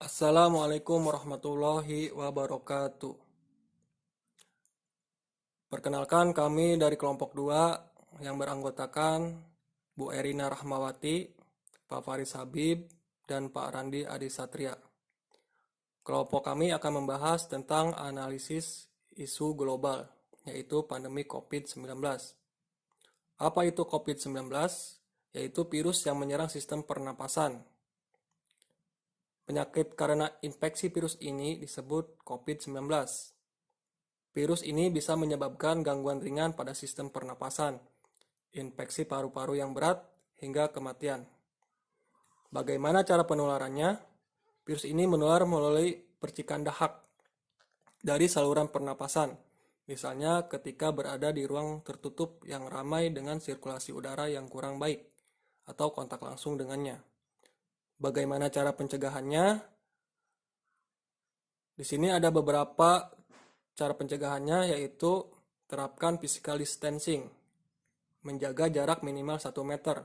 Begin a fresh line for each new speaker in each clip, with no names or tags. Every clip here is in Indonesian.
Assalamualaikum warahmatullahi wabarakatuh. Perkenalkan kami dari kelompok 2 yang beranggotakan Bu Erina Rahmawati, Pak Faris Habib, dan Pak Randi Adi Satria. Kelompok kami akan membahas tentang analisis isu global, yaitu pandemi COVID-19. Apa itu COVID-19? Yaitu virus yang menyerang sistem pernapasan. Penyakit karena infeksi virus ini disebut COVID-19. Virus ini bisa menyebabkan gangguan ringan pada sistem pernapasan, infeksi paru-paru yang berat, hingga kematian. Bagaimana cara penularannya? Virus ini menular melalui percikan dahak dari saluran pernapasan, misalnya ketika berada di ruang tertutup yang ramai dengan sirkulasi udara yang kurang baik, atau kontak langsung dengannya. Bagaimana cara pencegahannya? Di sini ada beberapa cara pencegahannya, yaitu terapkan physical distancing, menjaga jarak minimal 1 meter.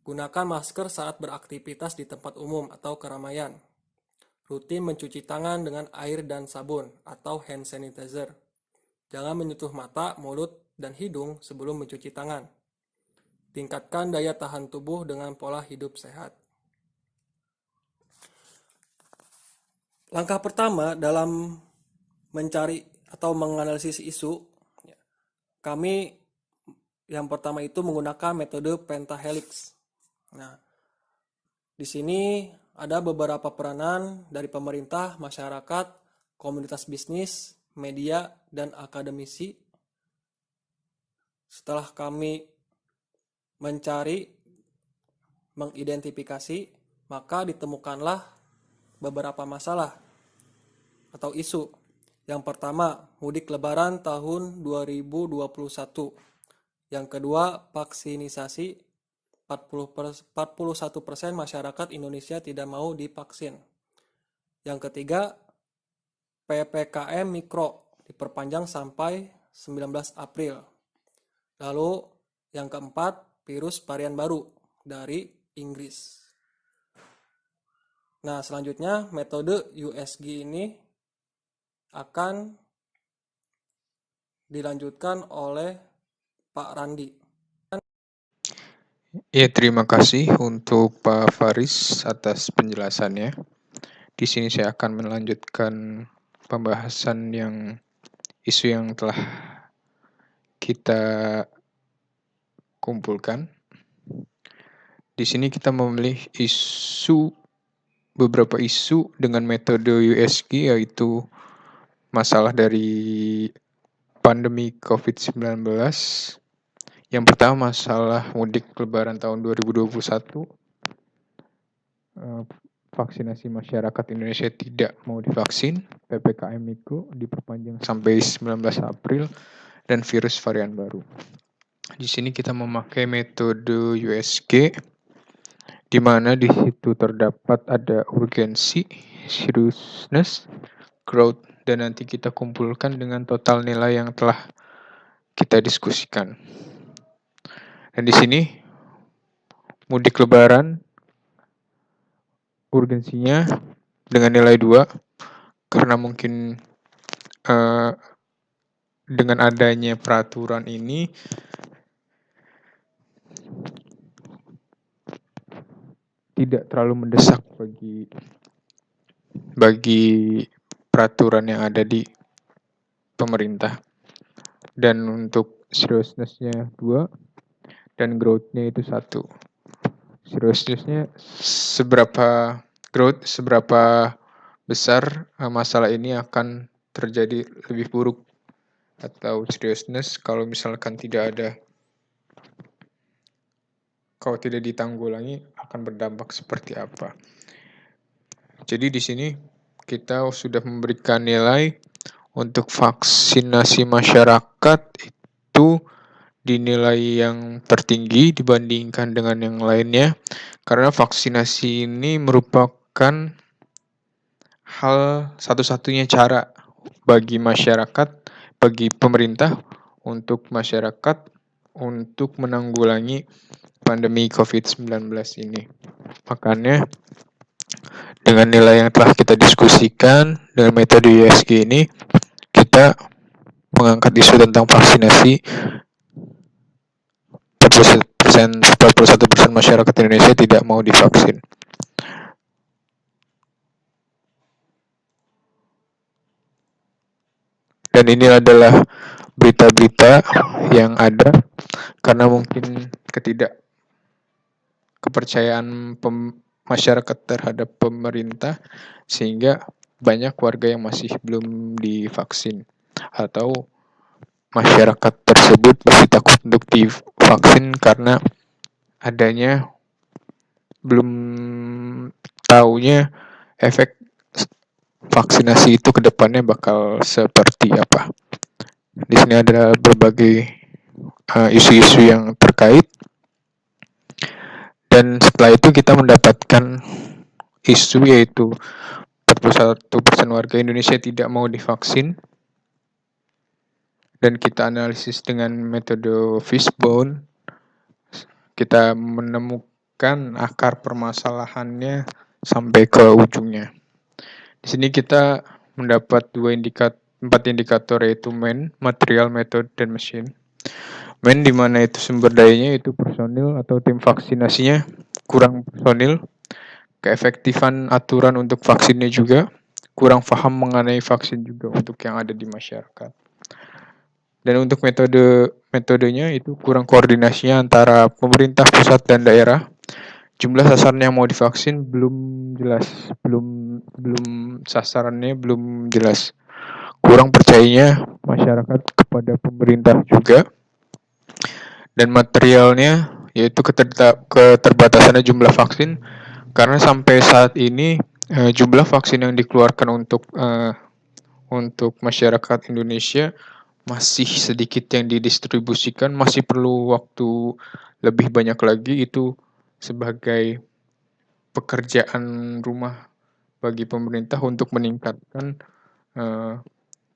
Gunakan masker saat beraktivitas di tempat umum atau keramaian. Rutin mencuci tangan dengan air dan sabun atau hand sanitizer. Jangan menyentuh mata, mulut, dan hidung sebelum mencuci tangan. Tingkatkan daya tahan tubuh dengan pola hidup sehat. Langkah pertama dalam mencari atau menganalisis isu, kami yang pertama itu menggunakan metode pentahelix. Nah, di sini ada beberapa peranan dari pemerintah, masyarakat, komunitas bisnis, media, dan akademisi. Setelah kami mencari, mengidentifikasi, maka ditemukanlah beberapa masalah atau isu. Yang pertama, mudik lebaran tahun 2021. Yang kedua, vaksinisasi. 41% masyarakat Indonesia tidak mau divaksin. Yang ketiga, PPKM Mikro diperpanjang sampai 19 April. Lalu yang keempat, virus varian baru dari Inggris. Nah, selanjutnya metode USG ini akan dilanjutkan oleh Pak Randi.
Ya, terima kasih untuk Pak Faris atas penjelasannya. Di sini saya akan melanjutkan pembahasan isu yang telah kita kumpulkan. Di sini kita memilih beberapa isu dengan metode USG, yaitu masalah dari pandemi COVID-19. Yang pertama, masalah mudik lebaran tahun 2021. Vaksinasi masyarakat Indonesia tidak mau divaksin, PPKM Mikro diperpanjang sampai 19 April, dan virus varian baru. Di sini kita memakai metode USG, di mana di situ terdapat ada urgensi, seriousness, growth, dan nanti kita kumpulkan dengan total nilai yang telah kita diskusikan. Dan di sini mudik lebaran urgensinya dengan nilai 2, karena mungkin dengan adanya peraturan ini tidak terlalu mendesak bagi peraturan yang ada di pemerintah. Dan untuk seriousness-nya 2 dan growth-nya itu 1. Seriousness-nya seberapa besar masalah ini akan terjadi lebih buruk, atau seriousness kalau tidak ditanggulangi akan berdampak seperti apa. Jadi di sini kita sudah memberikan nilai untuk vaksinasi masyarakat itu dinilai yang tertinggi dibandingkan dengan yang lainnya, karena vaksinasi ini merupakan hal satu-satunya cara bagi masyarakat, bagi pemerintah untuk menanggulangi pandemi COVID-19 ini. Makanya Dengan nilai yang telah kita diskusikan dengan metode USG ini, kita mengangkat isu tentang vaksinasi. 41% masyarakat Indonesia tidak mau divaksin. Dan ini adalah berita-berita yang ada karena mungkin kepercayaan masyarakat terhadap pemerintah, sehingga banyak warga yang masih belum divaksin, atau masyarakat tersebut masih takut untuk divaksin karena adanya belum taunya efek vaksinasi itu ke depannya bakal seperti apa. Di sini ada berbagai isu-isu yang terkait, dan setelah itu kita mendapatkan isu yaitu 41% warga Indonesia tidak mau divaksin, dan kita analisis dengan metode fishbone. Kita menemukan akar permasalahannya sampai ke ujungnya. Di sini kita mendapat 4 indikator, yaitu man, material, method, dan mesin. Man, di mana itu sumber dayanya, itu personil atau tim vaksinasinya kurang personil, keefektifan aturan untuk vaksinnya juga, kurang paham mengenai vaksin juga untuk yang ada di masyarakat. Dan untuk metodenya itu kurang koordinasinya antara pemerintah pusat dan daerah. Jumlah sasaran yang mau divaksin belum jelas, belum sasarannya belum jelas. Kurang percayanya masyarakat kepada pemerintah juga. Dan materialnya yaitu keterbatasannya jumlah vaksin, karena sampai saat ini jumlah vaksin yang dikeluarkan untuk masyarakat Indonesia masih sedikit yang didistribusikan, masih perlu waktu lebih banyak lagi. Itu sebagai pekerjaan rumah bagi pemerintah untuk meningkatkan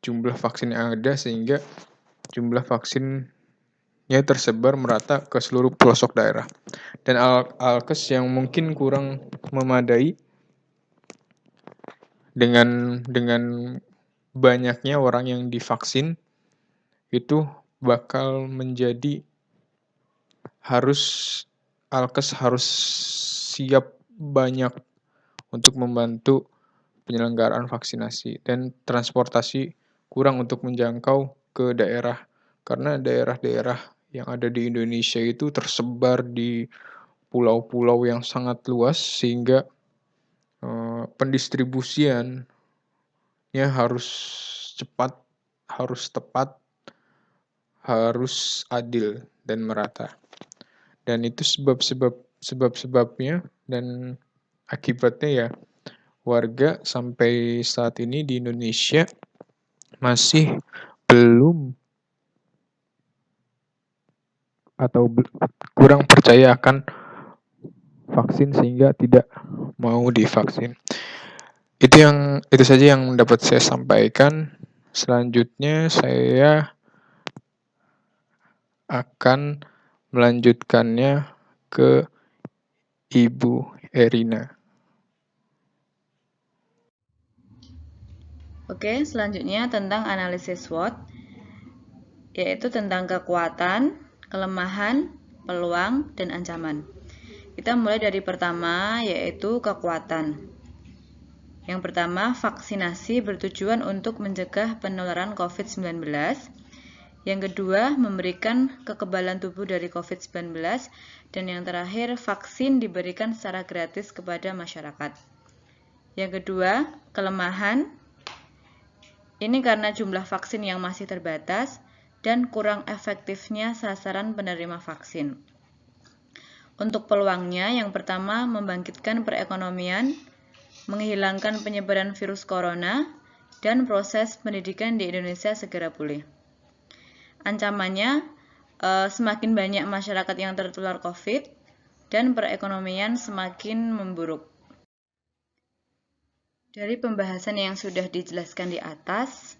jumlah vaksin yang ada, sehingga jumlah vaksinnya tersebar merata ke seluruh pelosok daerah. Dan alkes yang mungkin kurang memadai dengan banyaknya orang yang divaksin, itu bakal menjadi alkes harus siap banyak untuk membantu penyelenggaraan vaksinasi, dan transportasi kurang untuk menjangkau ke daerah, karena daerah-daerah yang ada di Indonesia itu tersebar di pulau-pulau yang sangat luas, sehingga pendistribusiannya harus cepat, harus tepat, harus adil dan merata. Dan itu sebabnya dan akibatnya ya, warga sampai saat ini di Indonesia masih belum atau kurang percaya akan vaksin, sehingga tidak mau divaksin. Itu saja yang dapat saya sampaikan. Selanjutnya saya akan melanjutkannya ke Ibu Erina.
Oke, selanjutnya tentang analisis SWOT, yaitu tentang kekuatan, kelemahan, peluang, dan ancaman. Kita mulai dari pertama, yaitu kekuatan. Yang pertama, vaksinasi bertujuan untuk mencegah penularan COVID-19. Yang kedua, memberikan kekebalan tubuh dari COVID-19. Dan yang terakhir, vaksin diberikan secara gratis kepada masyarakat. Yang kedua, kelemahan. Ini karena jumlah vaksin yang masih terbatas dan kurang efektifnya sasaran penerima vaksin. Untuk peluangnya, yang pertama, membangkitkan perekonomian, menghilangkan penyebaran virus corona, dan proses pendidikan di Indonesia segera pulih. Ancamannya, semakin banyak masyarakat yang tertular COVID dan perekonomian semakin memburuk. Dari pembahasan yang sudah dijelaskan di atas,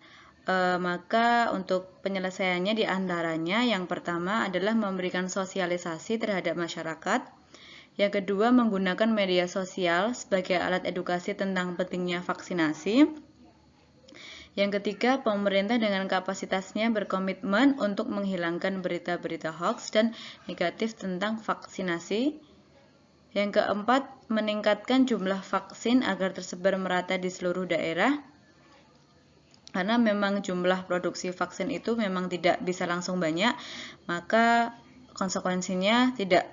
maka untuk penyelesaiannya diantaranya yang pertama adalah memberikan sosialisasi terhadap masyarakat, Yang kedua, menggunakan media sosial sebagai alat edukasi tentang pentingnya vaksinasi. Yang ketiga, pemerintah dengan kapasitasnya berkomitmen untuk menghilangkan berita-berita hoax dan negatif tentang vaksinasi. Yang keempat, meningkatkan jumlah vaksin agar tersebar merata di seluruh daerah. Karena memang jumlah produksi vaksin itu memang tidak bisa langsung banyak, maka konsekuensinya tidak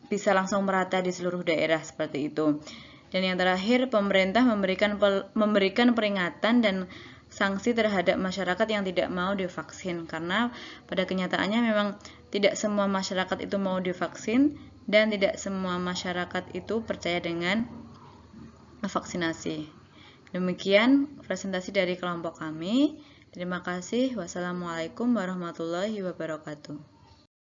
bisa langsung merata di seluruh daerah seperti itu. Dan yang terakhir, pemerintah memberikan peringatan dan sanksi terhadap masyarakat yang tidak mau divaksin, karena pada kenyataannya memang tidak semua masyarakat itu mau divaksin dan tidak semua masyarakat itu percaya dengan vaksinasi. Demikian presentasi dari kelompok kami. Terima kasih. Wassalamualaikum warahmatullahi wabarakatuh.